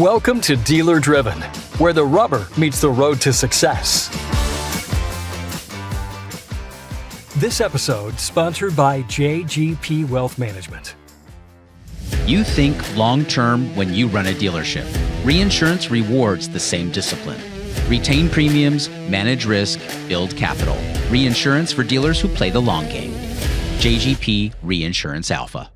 Welcome to Dealer Driven, where the rubber meets the road to success. This episode sponsored by JGP Wealth Management. You think long-term when you run a dealership. Reinsurance rewards the same discipline. Retain premiums, manage risk, build capital. Reinsurance for dealers who play the long game. JGP Reinsurance Alpha.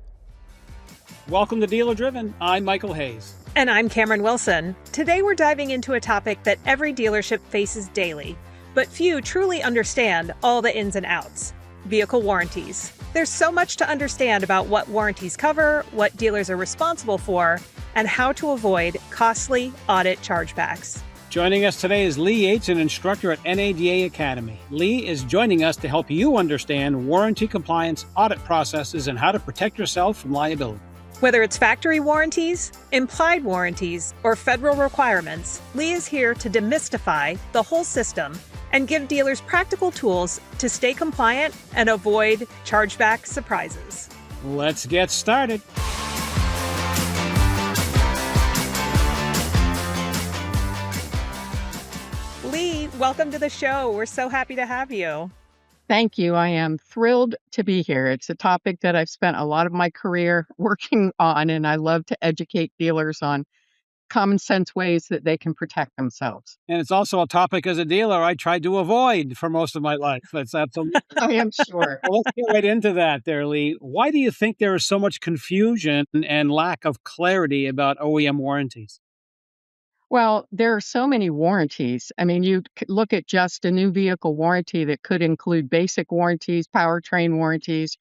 Welcome to Dealer Driven. I'm Michael Hayes. And I'm Camron Wilson. Today we're diving into a topic that every dealership faces daily, but few truly understand all the ins and outs: vehicle warranties. There's so much to understand about what warranties cover, what dealers are responsible for, and how to avoid costly audit chargebacks. Joining us today is Leigh Yates, an instructor at NADA Academy. Leigh is joining us to help you understand warranty compliance, audit processes, and how to protect yourself from liability. Whether it's factory warranties, implied warranties, or federal requirements, Leigh is here to demystify the whole system and give dealers practical tools to stay compliant and avoid chargeback surprises. Let's get started. Leigh, welcome to the show. We're so happy to have you. Thank you. I am thrilled to be here. It's a topic that I've spent a lot of my career working on, and I love to educate dealers on common sense ways that they can protect themselves. And it's also a topic as a dealer I tried to avoid for most of my life. That's absolutely. I am sure. Well, let's get right into that there, Leigh. Why do you think there is so much confusion and lack of clarity about OEM warranties? Well, there are so many warranties. I mean, you could look at just a new vehicle warranty that could include basic warranties, powertrain warranties,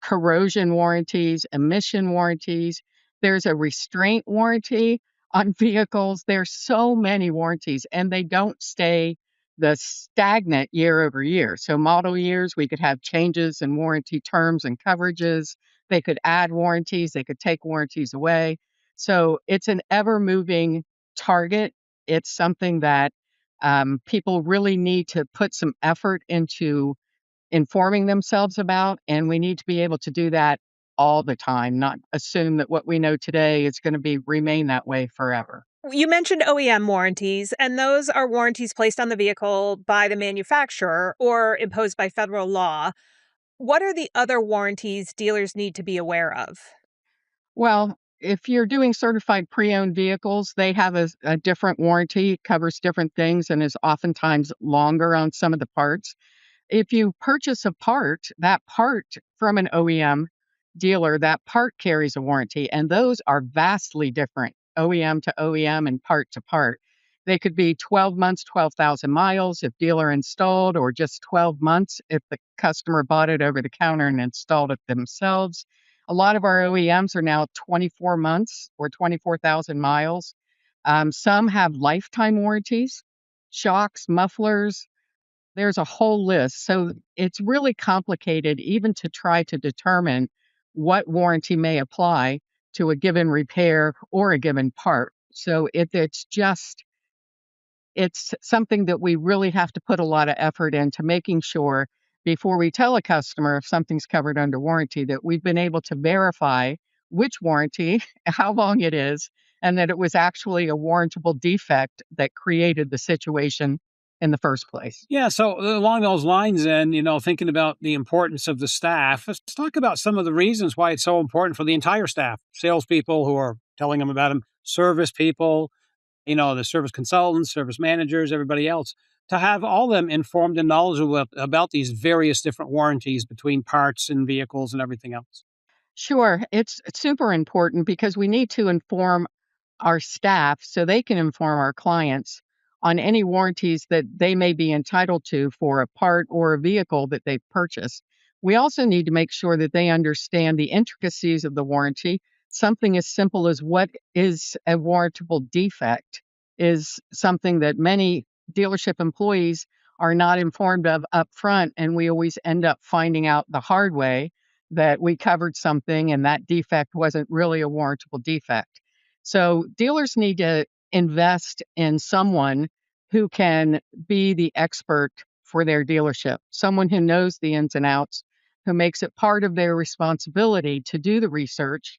corrosion warranties, emission warranties. There's a restraint warranty on vehicles. There's so many warranties, and they don't stay the stagnant year over year. So model years, we could have changes in warranty terms and coverages. They could add warranties. They could take warranties away. So it's an ever-moving target. It's something that people really need to put some effort into informing themselves about, and we need to be able to do that all the time, not assume that what we know today is going to remain that way forever. You mentioned OEM warranties, and those are warranties placed on the vehicle by the manufacturer or imposed by federal law. What are the other warranties dealers need to be aware of? Well, if you're doing certified pre-owned vehicles, they have a different warranty. It covers different things and is oftentimes longer on some of the parts. If you purchase a part, that part from an OEM dealer, that part carries a warranty, and those are vastly different, OEM to OEM and part to part. They could be 12 months, 12,000 miles if dealer installed, or just 12 months if the customer bought it over the counter and installed it themselves. A lot of our OEMs are now 24 months or 24,000 miles. Some have lifetime warranties, shocks, mufflers. There's a whole list. So it's really complicated even to try to determine what warranty may apply to a given repair or a given part. So it's something that we really have to put a lot of effort into making sure before we tell a customer if something's covered under warranty that we've been able to verify which warranty, how long it is, and that it was actually a warrantable defect that created the situation in the first place. Yeah, so along those lines then, thinking about the importance of the staff, let's talk about some of the reasons why it's so important for the entire staff, salespeople who are telling them about them, service people, the service consultants, service managers, everybody else, to have all of them informed and knowledgeable about these various different warranties between parts and vehicles and everything else. Sure, it's super important because we need to inform our staff so they can inform our clients on any warranties that they may be entitled to for a part or a vehicle that they've purchased. We also need to make sure that they understand the intricacies of the warranty. Something as simple as what is a warrantable defect is something that many dealership employees are not informed of up front, and we always end up finding out the hard way that we covered something and that defect wasn't really a warrantable defect. So dealers need to invest in someone who can be the expert for their dealership, someone who knows the ins and outs, who makes it part of their responsibility to do the research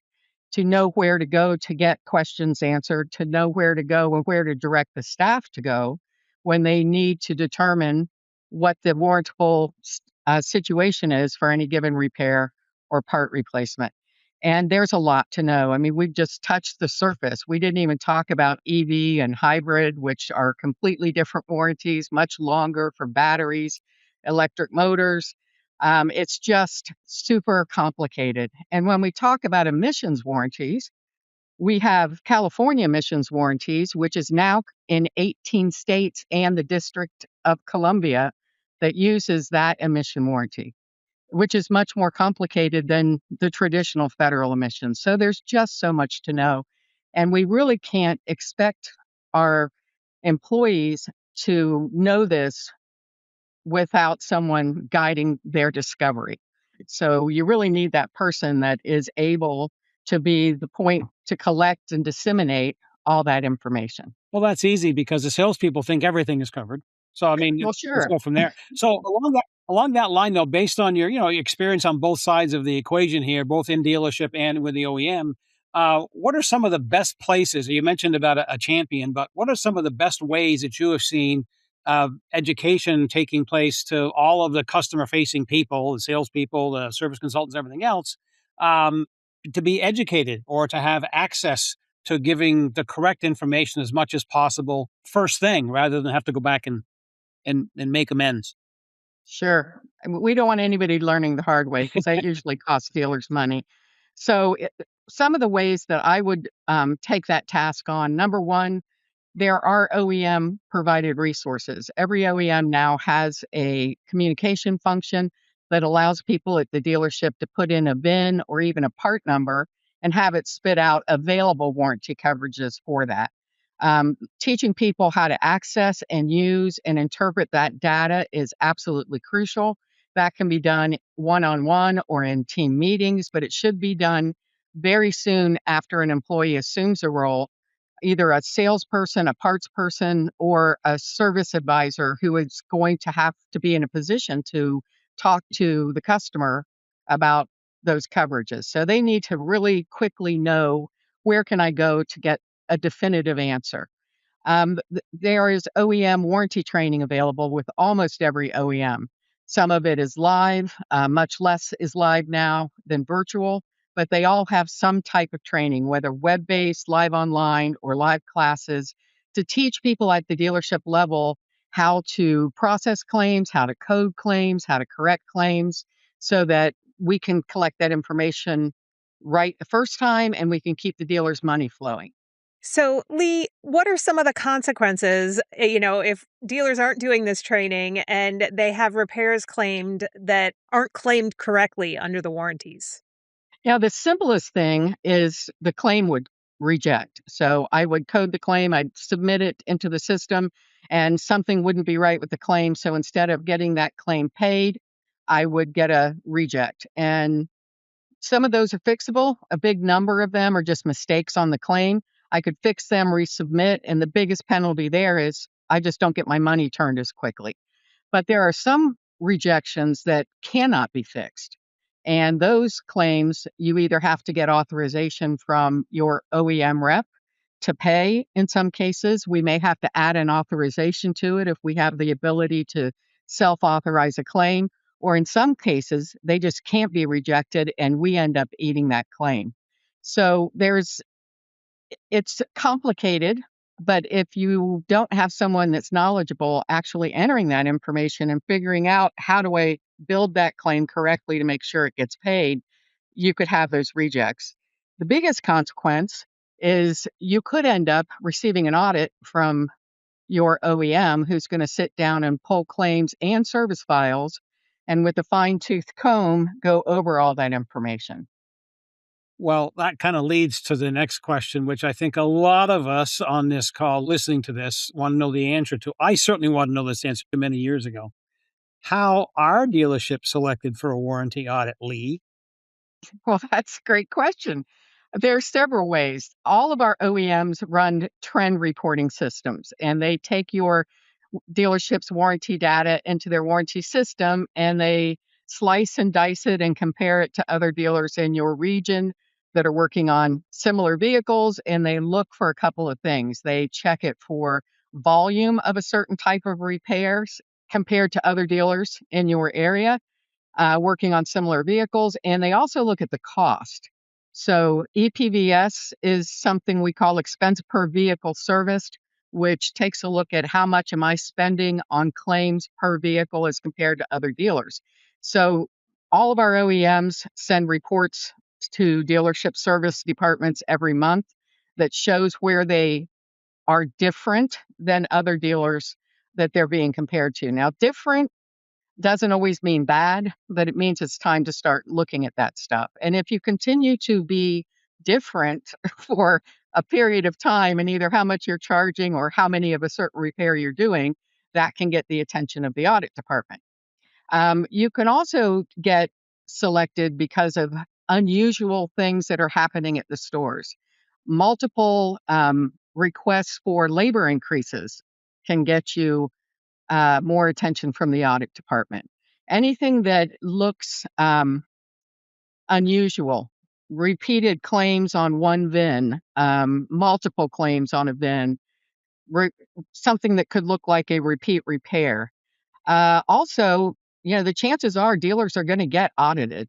to know where to go to get questions answered, to know where to go and where to direct the staff to go when they need to determine what the warrantable situation is for any given repair or part replacement. And there's a lot to know. I mean, we've just touched the surface. We didn't even talk about EV and hybrid, which are completely different warranties, much longer for batteries, electric motors. It's just super complicated. And when we talk about emissions warranties, we have California emissions warranties, which is now in 18 states and the District of Columbia that uses that emission warranty, which is much more complicated than the traditional federal emissions. So there's just so much to know. And we really can't expect our employees to know this without someone guiding their discovery. So you really need that person that is able to be the point to collect and disseminate all that information. Well, that's easy because the salespeople think everything is covered. So, I mean, Well, let's sure. go from there. So along that line, though, based on your your experience on both sides of the equation here, both in dealership and with the OEM, what are some of the best places? You mentioned about a champion, but what are some of the best ways that you have seen education taking place to all of the customer-facing people, the salespeople, the service consultants, everything else, um, to be educated or to have access to giving the correct information as much as possible first thing, rather than have to go back and make amends? Sure. I mean, we don't want anybody learning the hard way because that usually costs dealers money. So, some of the ways that I would take that task on, number one, there are OEM provided resources. Every OEM now has a communication function that allows people at the dealership to put in a VIN or even a part number and have it spit out available warranty coverages for that. Teaching people how to access and use and interpret that data is absolutely crucial. That can be done one on one or in team meetings, but it should be done very soon after an employee assumes a role, either a salesperson, a parts person, or a service advisor who is going to have to be in a position to talk to the customer about those coverages. So they need to really quickly know, where can I go to get a definitive answer. There is OEM warranty training available with almost every OEM. Some of it is live, much less is live now than virtual, but they all have some type of training, whether web based, live online, or live classes, to teach people at the dealership level how to process claims, how to code claims, how to correct claims, so that we can collect that information right the first time and we can keep the dealer's money flowing. So, Leigh, what are some of the consequences, if dealers aren't doing this training and they have repairs claimed that aren't claimed correctly under the warranties? Yeah, the simplest thing is the claim would reject. So I would code the claim, I'd submit it into the system, and something wouldn't be right with the claim. So instead of getting that claim paid, I would get a reject. And some of those are fixable. A big number of them are just mistakes on the claim. I could fix them, resubmit, and the biggest penalty there is I just don't get my money turned as quickly. But there are some rejections that cannot be fixed. And those claims, you either have to get authorization from your OEM rep to pay. In some cases, we may have to add an authorization to it if we have the ability to self authorize a claim. Or in some cases, they just can't be rejected and we end up eating that claim. So it's complicated, but if you don't have someone that's knowledgeable actually entering that information and figuring out, how do I build that claim correctly to make sure it gets paid, you could have those rejects. The biggest consequence is you could end up receiving an audit from your OEM who's going to sit down and pull claims and service files and with a fine tooth comb go over all that information. Well, that kind of leads to the next question, which I think a lot of us on this call listening to this want to know the answer to. I certainly want to know this answer many years ago. How are dealerships selected for a warranty audit, Leigh? Well, that's a great question. There are several ways. All of our OEMs run trend reporting systems, and they take your dealership's warranty data into their warranty system and they slice and dice it and compare it to other dealers in your region, that are working on similar vehicles, and they look for a couple of things. They check it for volume of a certain type of repairs compared to other dealers in your area working on similar vehicles, and they also look at the cost. So EPVS is something we call expense per vehicle serviced, which takes a look at how much am I spending on claims per vehicle as compared to other dealers. So all of our OEMs send reports to dealership service departments every month that shows where they are different than other dealers that they're being compared to. Now, different doesn't always mean bad, but it means it's time to start looking at that stuff. And if you continue to be different for a period of time and either how much you're charging or how many of a certain repair you're doing, that can get the attention of the audit department. You can also get selected because of unusual things that are happening at the stores. Multiple requests for labor increases can get you more attention from the audit department. Anything that looks unusual, repeated claims on one VIN, multiple claims on a VIN, something that could look like a repeat repair. Also, the chances are dealers are going to get audited.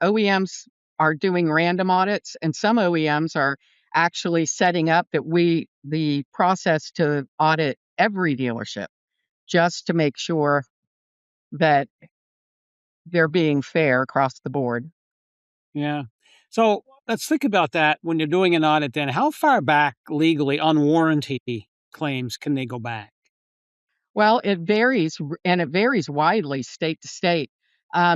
OEMs are doing random audits, and some OEMs are actually setting up the process to audit every dealership, just to make sure that they're being fair across the board. Yeah. So let's think about that when you're doing an audit then. How far back legally on warranty claims can they go back? Well, it varies, and it varies widely state to state.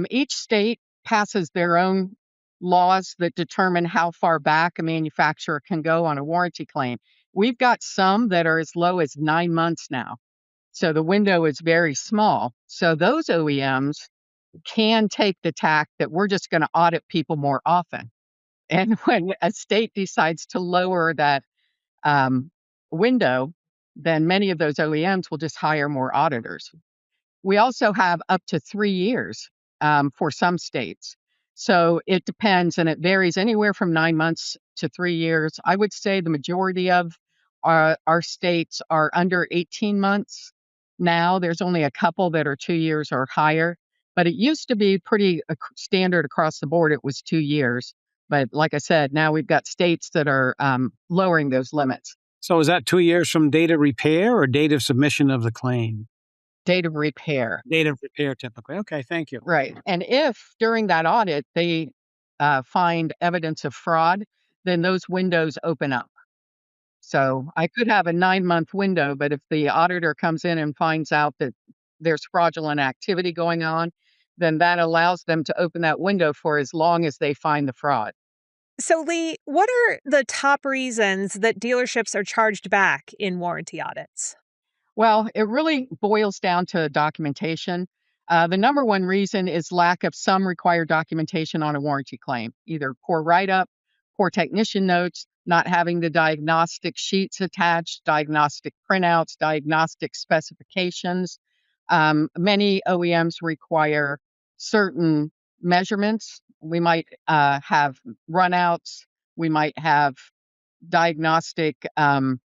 Each state passes their own laws that determine how far back a manufacturer can go on a warranty claim. We've got some that are as low as 9 months now. So the window is very small. So those OEMs can take the tack that we're just going to audit people more often. And when a state decides to lower that window, then many of those OEMs will just hire more auditors. We also have up to 3 years for some states. So it depends, and it varies anywhere from 9 months to 3 years. I would say the majority of our states are under 18 months. Now there's only a couple that are 2 years or higher, but it used to be pretty standard across the board. It was 2 years. But like I said, now we've got states that are lowering those limits. So is that 2 years from date of repair or date of submission of the claim? Date of repair. Date of repair, typically. Okay, thank you. Right. And if during that audit they find evidence of fraud, then those windows open up. So I could have a 9-month window, but if the auditor comes in and finds out that there's fraudulent activity going on, then that allows them to open that window for as long as they find the fraud. So, Leigh, what are the top reasons that dealerships are charged back in warranty audits? Well, it really boils down to documentation. The number one reason is lack of some required documentation on a warranty claim, either poor write-up, poor technician notes, not having the diagnostic sheets attached, diagnostic printouts, diagnostic specifications. Many OEMs require certain measurements. We might have runouts. We might have diagnostic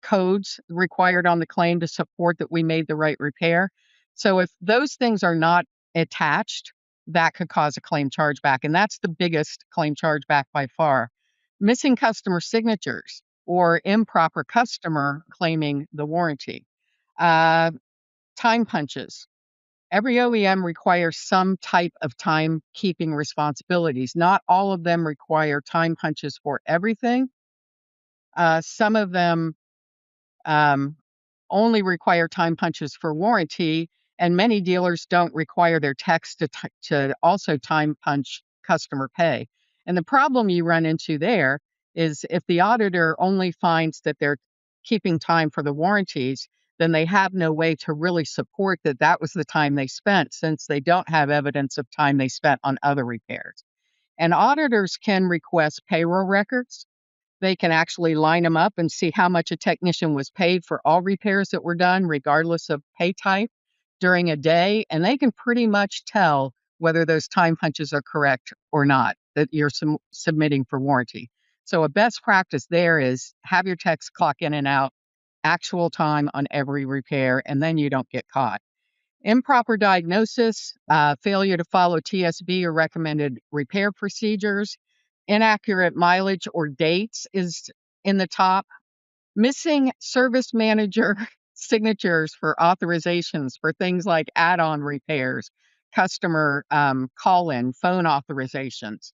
codes required on the claim to support that we made the right repair. So if those things are not attached, that could cause a claim chargeback. And that's the biggest claim chargeback by far. Missing customer signatures or improper customer claiming the warranty. Time punches. Every OEM requires some type of timekeeping responsibilities. Not all of them require time punches for everything. Some of them only require time punches for warranty, and many dealers don't require their techs to also time punch customer pay. And the problem you run into there is if the auditor only finds that they're keeping time for the warranties, then they have no way to really support that that was the time they spent, since they don't have evidence of time they spent on other repairs. And auditors can request payroll records. They can actually line them up and see how much a technician was paid for all repairs that were done, regardless of pay type, during a day. And they can pretty much tell whether those time punches are correct or not. that you're submitting for warranty. So a best practice there is have your techs clock in and out actual time on every repair, and then you don't get caught. Improper diagnosis, failure to follow TSB or recommended repair procedures, inaccurate mileage or dates is in the top. Missing service manager signatures for authorizations for things like add-on repairs, customer call-in, phone authorizations,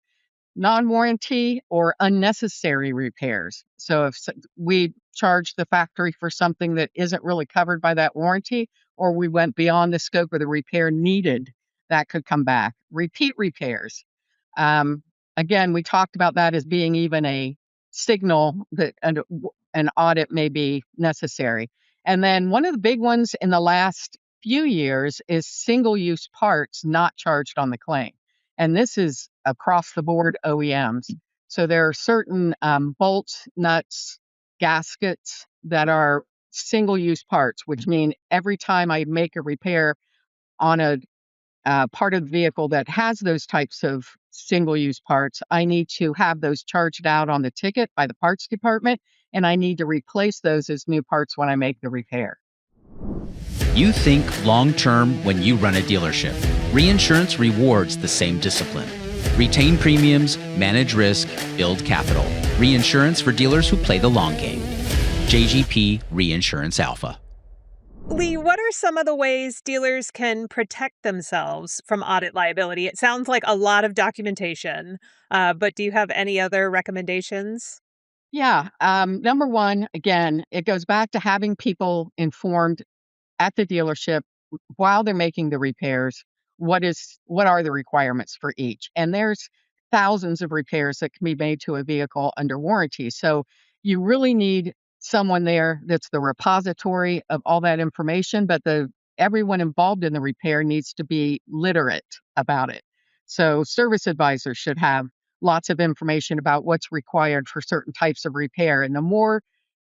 non-warranty or unnecessary repairs. So if we charge the factory for something that isn't really covered by that warranty, or we went beyond the scope of the repair needed, that could come back. Repeat repairs. Um, Again, we talked about that as being even a signal that an audit may be necessary. And then one of the big ones in the last few years is single-use parts not charged on the claim. And this is across the board OEMs. So there are certain bolts, nuts, gaskets that are single-use parts, which mean every time I make a repair on a part of the vehicle that has those types of single-use parts, I need to have those charged out on the ticket by the parts department, and I need to replace those as new parts when I make the repair. You think long-term when you run a dealership. Reinsurance rewards the same discipline. Retain premiums, manage risk, build capital. Reinsurance for dealers who play the long game. JGP Reinsurance Alpha. Leigh, what are some of the ways dealers can protect themselves from audit liability? It sounds like a lot of documentation, but do you have any other recommendations? Yeah. Number one, again, it goes back to having people informed at the dealership while they're making the repairs. What are the requirements for each? And there's thousands of repairs that can be made to a vehicle under warranty. So you really need someone there that's the repository of all that information, but everyone involved in the repair needs to be literate about it. So service advisors should have lots of information about what's required for certain types of repair. And the more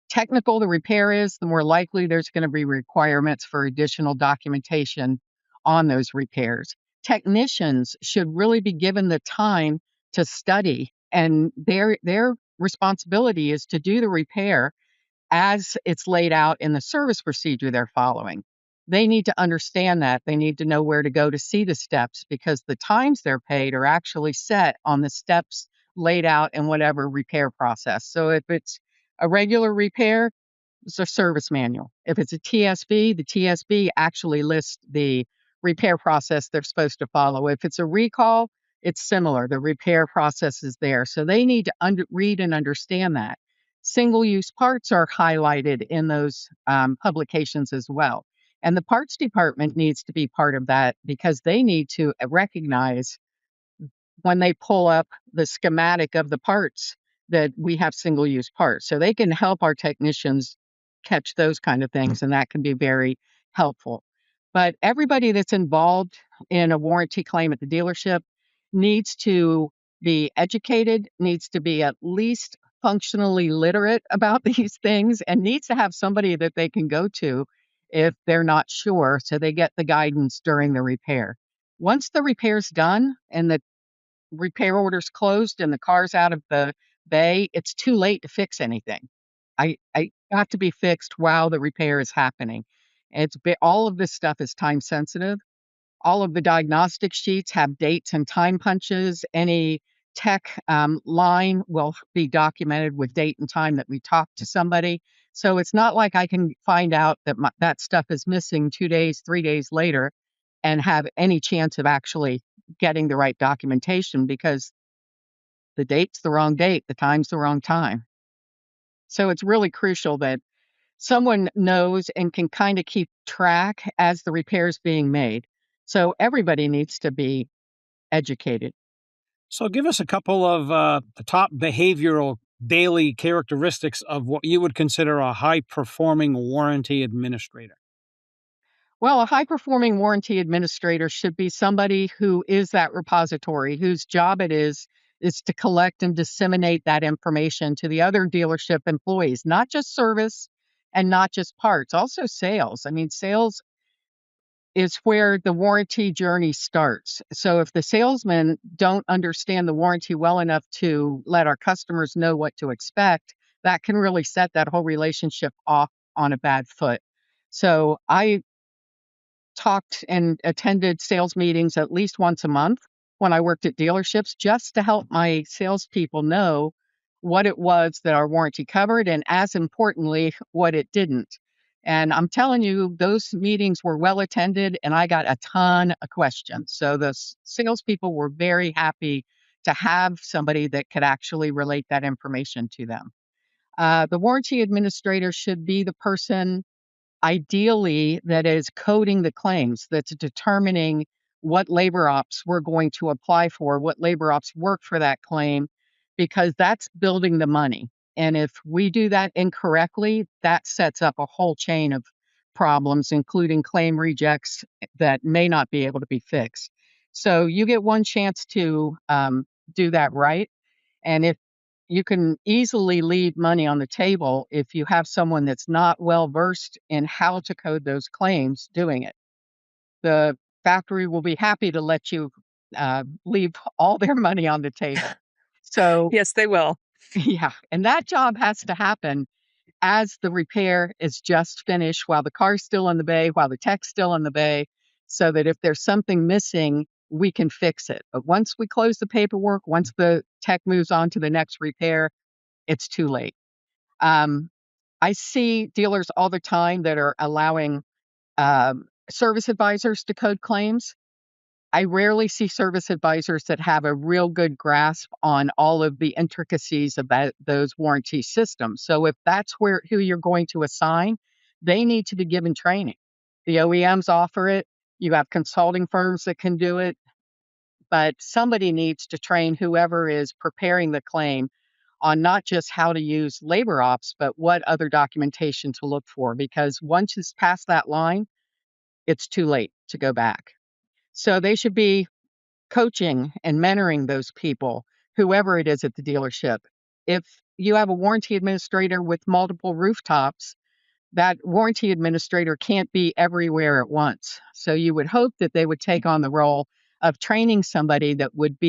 technical the repair is, the more likely there's going to be requirements for additional documentation on those repairs. Technicians should really be given the time to study, and their responsibility is to do the repair as it's laid out in the service procedure they're following. They need to understand that. They need to know where to go to see the steps, because the times they're paid are actually set on the steps laid out in whatever repair process. So if it's a regular repair, it's a service manual. If it's a TSB, the TSB actually lists the repair process they're supposed to follow. If it's a recall, it's similar. The repair process is there. So they need to read and understand that. Single-use parts are highlighted in those publications as well. And the parts department needs to be part of that, because they need to recognize when they pull up the schematic of the parts that we have single-use parts. So they can help our technicians catch those kind of things, and that can be very helpful. But everybody that's involved in a warranty claim at the dealership needs to be educated, needs to be at least functionally literate about these things, and needs to have somebody that they can go to if they're not sure, so they get the guidance during the repair. Once the repair's done and the repair order's closed and the car's out of the bay, it's too late to fix anything. I got to be fixed while the repair is happening. All of this stuff is time sensitive. All of the diagnostic sheets have dates and time punches. Any tech line will be documented with date and time that we talked to somebody. So it's not like I can find out that that stuff is missing 2 days, 3 days later and have any chance of actually getting the right documentation, because the date's the wrong date, the time's the wrong time. So it's really crucial that someone knows and can kind of keep track as the repair's being made. So everybody needs to be educated. So give us a couple of the top behavioral daily characteristics of what you would consider a high-performing warranty administrator. Well, a high-performing warranty administrator should be somebody who is that repository, whose job it is to collect and disseminate that information to the other dealership employees, not just service and not just parts, also sales. I mean, sales is where the warranty journey starts. So if the salesmen don't understand the warranty well enough to let our customers know what to expect, that can really set that whole relationship off on a bad foot. So I talked and attended sales meetings at least once a month when I worked at dealerships just to help my salespeople know what it was that our warranty covered and, as importantly, what it didn't. And I'm telling you, those meetings were well attended and I got a ton of questions. So the salespeople were very happy to have somebody that could actually relate that information to them. The warranty administrator should be the person ideally that is coding the claims, that's determining what labor ops we're going to apply for, what labor ops work for that claim, because that's building the money. And if we do that incorrectly, that sets up a whole chain of problems, including claim rejects that may not be able to be fixed. So you get one chance to do that right. And if you can easily leave money on the table if you have someone that's not well versed in how to code those claims doing it. The factory will be happy to let you leave all their money on the table. So, Yes, they will. yeah, and that job has to happen as the repair is just finished, while the car's still in the bay, while the tech's still in the bay, so that if there's something missing, we can fix it. But once we close the paperwork, once the tech moves on to the next repair, it's too late. Um, I see dealers all the time that are allowing service advisors to code claims. I rarely see service advisors that have a real good grasp on all of the intricacies of those warranty systems. So if that's who you're going to assign, they need to be given training. The OEMs offer it. You have consulting firms that can do it, but somebody needs to train whoever is preparing the claim on not just how to use labor ops, but what other documentation to look for. Because once it's past that line, it's too late to go back. So they should be coaching and mentoring those people, whoever it is at the dealership. If you have a warranty administrator with multiple rooftops, that warranty administrator can't be everywhere at once. So you would hope that they would take on the role of training somebody that would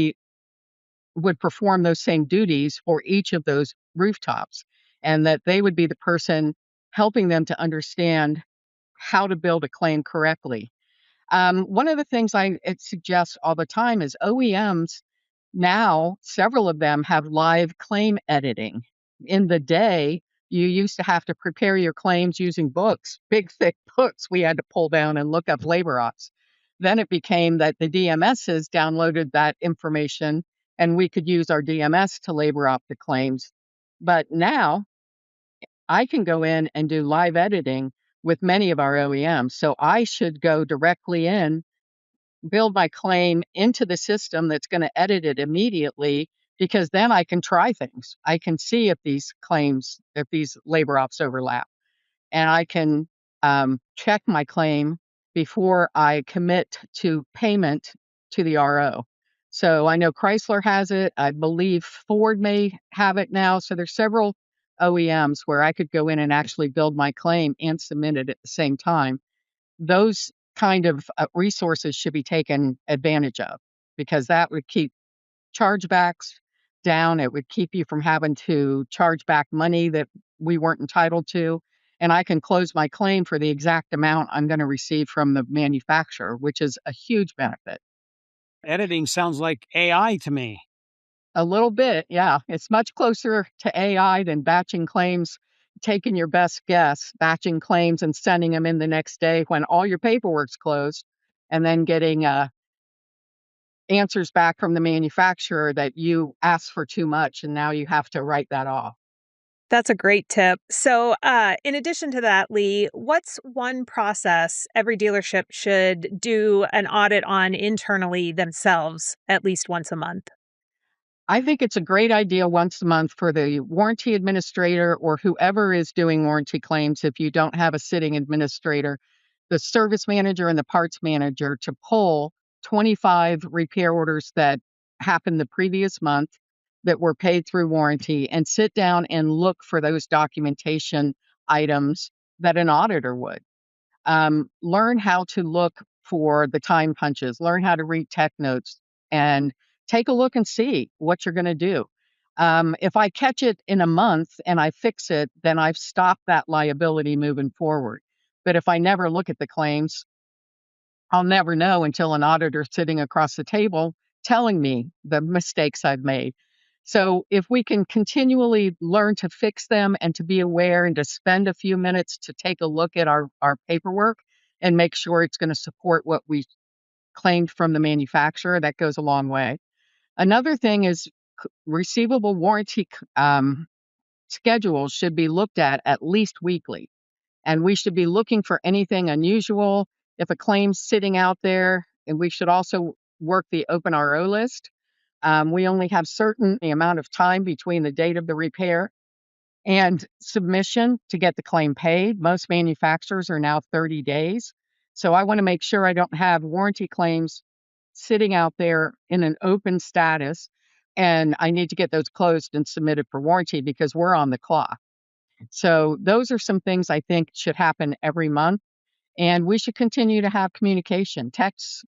perform those same duties for each of those rooftops, and that they would be the person helping them to understand how to build a claim correctly. One of the things I suggest all the time is OEMs now, several of them have live claim editing. In the day, you used to have to prepare your claims using books, big, thick books we had to pull down and look up labor ops. Then it became that the DMSs downloaded that information and we could use our DMS to labor op the claims. But now I can go in and do live editing with many of our OEMs. So I should go directly in, build my claim into the system that's going to edit it immediately, because then I can try things. I can see if these labor ops overlap, and I can check my claim before I commit to payment to the RO. So I know Chrysler has it. I believe Ford may have it now. So there's several OEMs where I could go in and actually build my claim and submit it at the same time. Those kind of resources should be taken advantage of, because that would keep chargebacks down. It would keep you from having to charge back money that we weren't entitled to. And I can close my claim for the exact amount I'm going to receive from the manufacturer, which is a huge benefit. Editing sounds like AI to me. A little bit, yeah. It's much closer to AI than batching claims, taking your best guess, batching claims and sending them in the next day when all your paperwork's closed, and then getting answers back from the manufacturer that you asked for too much and now you have to write that off. That's a great tip. So, in addition to that, Leigh, what's one process every dealership should do an audit on internally themselves at least once a month? I think it's a great idea once a month for the warranty administrator or whoever is doing warranty claims. If you don't have a sitting administrator, the service manager and the parts manager to pull 25 repair orders that happened the previous month that were paid through warranty and sit down and look for those documentation items that an auditor would. Learn how to look for the time punches, learn how to read tech notes, and take a look and see what you're going to do. If I catch it in a month and I fix it, then I've stopped that liability moving forward. But if I never look at the claims, I'll never know until an auditor sitting across the table telling me the mistakes I've made. So if we can continually learn to fix them and to be aware and to spend a few minutes to take a look at our paperwork and make sure it's going to support what we claimed from the manufacturer, that goes a long way. Another thing is receivable warranty schedules should be looked at least weekly. And we should be looking for anything unusual. If a claim's sitting out there, and we should also work the open RO list. We only have certain amount of time between the date of the repair and submission to get the claim paid. Most manufacturers are now 30 days. So I want to make sure I don't have warranty claims sitting out there in an open status, and I need to get those closed and submitted for warranty because we're on the clock. So those are some things I think should happen every month, and we should continue to have communication. Techs,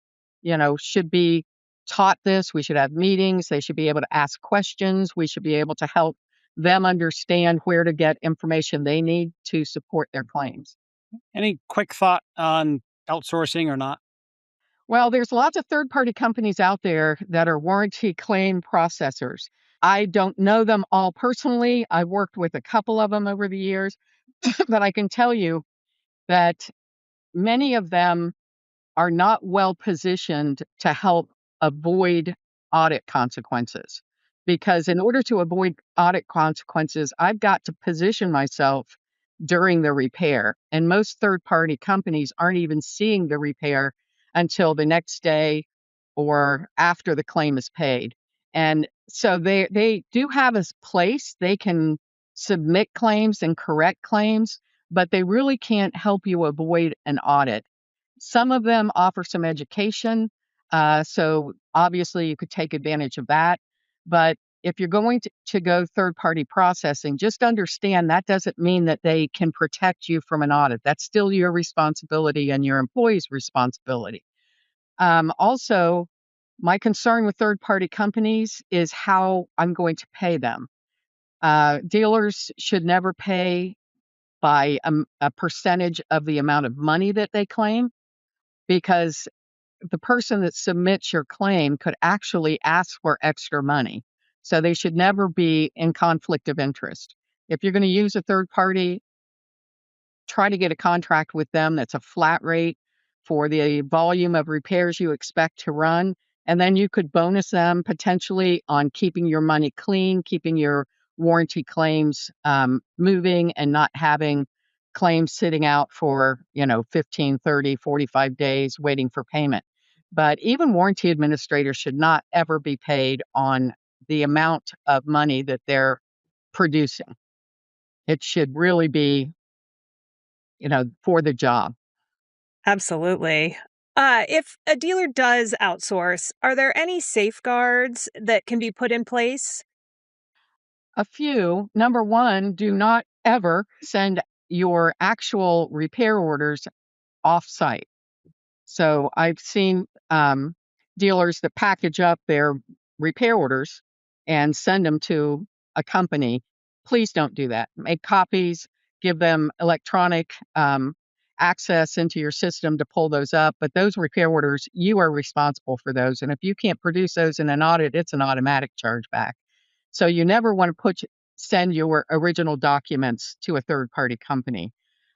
should be taught this. We should have meetings. They should be able to ask questions. We should be able to help them understand where to get information they need to support their claims. Any quick thought on outsourcing or not? Well, there's lots of third-party companies out there that are warranty claim processors. I don't know them all personally. I've worked with a couple of them over the years, but I can tell you that many of them are not well positioned to help avoid audit consequences. Because in order to avoid audit consequences, I've got to position myself during the repair. And most third-party companies aren't even seeing the repair until the next day or after the claim is paid. And so they do have a place. They can submit claims and correct claims, but they really can't help you avoid an audit. Some of them offer some education, so obviously you could take advantage of that. But if you're going to go third-party processing, just understand that doesn't mean that they can protect you from an audit. That's still your responsibility and your employee's responsibility. Also, my concern with third-party companies is how I'm going to pay them. Dealers should never pay by a percentage of the amount of money that they claim, because the person that submits your claim could actually ask for extra money. So they should never be in conflict of interest. If you're going to use a third party, try to get a contract with them that's a flat rate for the volume of repairs you expect to run. And then you could bonus them potentially on keeping your money clean, keeping your warranty claims moving, and not having claims sitting out for 15, 30, 45 days waiting for payment. But even warranty administrators should not ever be paid on the amount of money that they're producing. It should really be for the job. Absolutely. If a dealer does outsource, are there any safeguards that can be put in place? A few. Number one, do not ever send your actual repair orders off-site. So I've seen dealers that package up their repair orders and send them to a company. Please don't do that. Make copies, give them electronic access into your system to pull those up. But those repair orders, you are responsible for those. And if you can't produce those in an audit, it's an automatic chargeback. So you never want to send your original documents to a third-party company.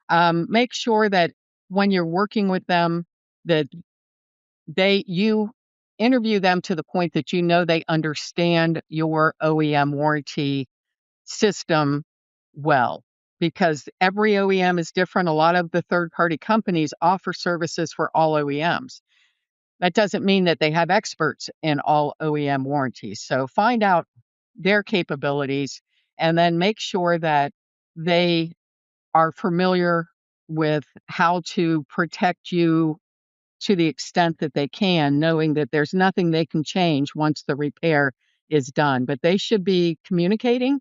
Make sure that when you're working with them, that you interview them to the point that they understand your OEM warranty system well, because every OEM is different. A lot of the third-party companies offer services for all OEMs. That doesn't mean that they have experts in all OEM warranties. So find out their capabilities and then make sure that they are familiar with how to protect you to the extent that they can, knowing that there's nothing they can change once the repair is done. But they should be communicating.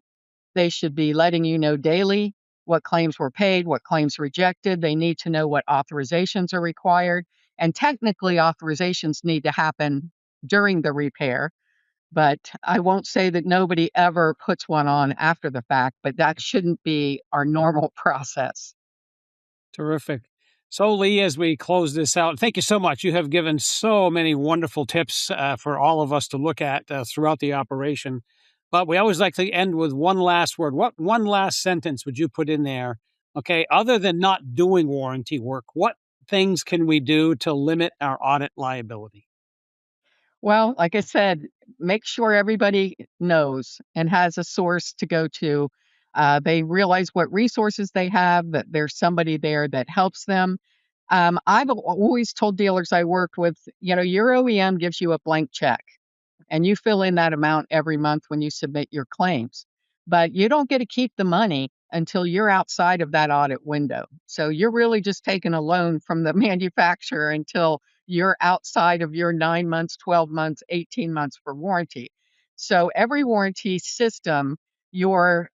They should be letting you know daily what claims were paid, what claims rejected. They need to know what authorizations are required. And technically, authorizations need to happen during the repair. But I won't say that nobody ever puts one on after the fact, but that shouldn't be our normal process. Terrific. So, Leigh, as we close this out, thank you so much. You have given so many wonderful tips for all of us to look at throughout the operation. But we always like to end with one last word. What one last sentence would you put in there? Okay, other than not doing warranty work, what things can we do to limit our audit liability? Well, like I said, make sure everybody knows and has a source to go to. They realize what resources they have, that there's somebody there that helps them. I've always told dealers I worked with, your OEM gives you a blank check and you fill in that amount every month when you submit your claims. But you don't get to keep the money until you're outside of that audit window. So you're really just taking a loan from the manufacturer until you're outside of your 9 months, 12 months, 18 months for warranty. So every warranty system, your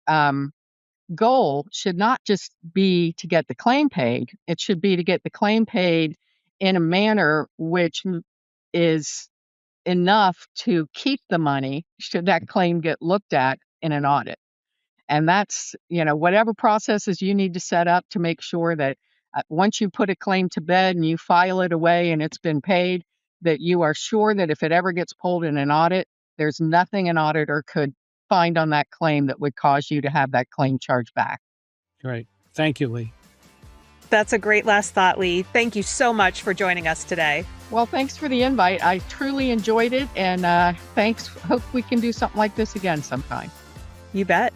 goal should not just be to get the claim paid. It should be to get the claim paid in a manner which is enough to keep the money should that claim get looked at in an audit. And that's, whatever processes you need to set up to make sure that once you put a claim to bed and you file it away and it's been paid, that you are sure that if it ever gets pulled in an audit, there's nothing an auditor could find on that claim that would cause you to have that claim charged back. Great. Thank you, Leigh. That's a great last thought, Leigh. Thank you so much for joining us today. Well, thanks for the invite. I truly enjoyed it. And thanks. Hope we can do something like this again sometime. You bet.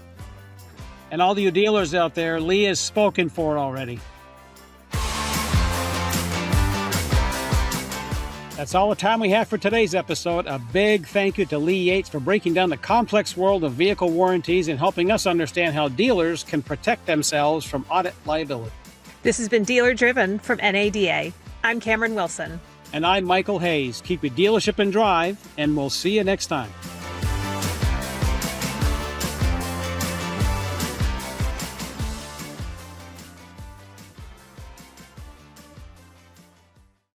And all you dealers out there, Leigh has spoken for already. That's all the time we have for today's episode. A big thank you to Leigh Yates for breaking down the complex world of vehicle warranties and helping us understand how dealers can protect themselves from audit liability. This has been Dealer Driven from NADA. I'm Camron Wilson. And I'm Michael Hayes. Keep your dealership in drive, and we'll see you next time.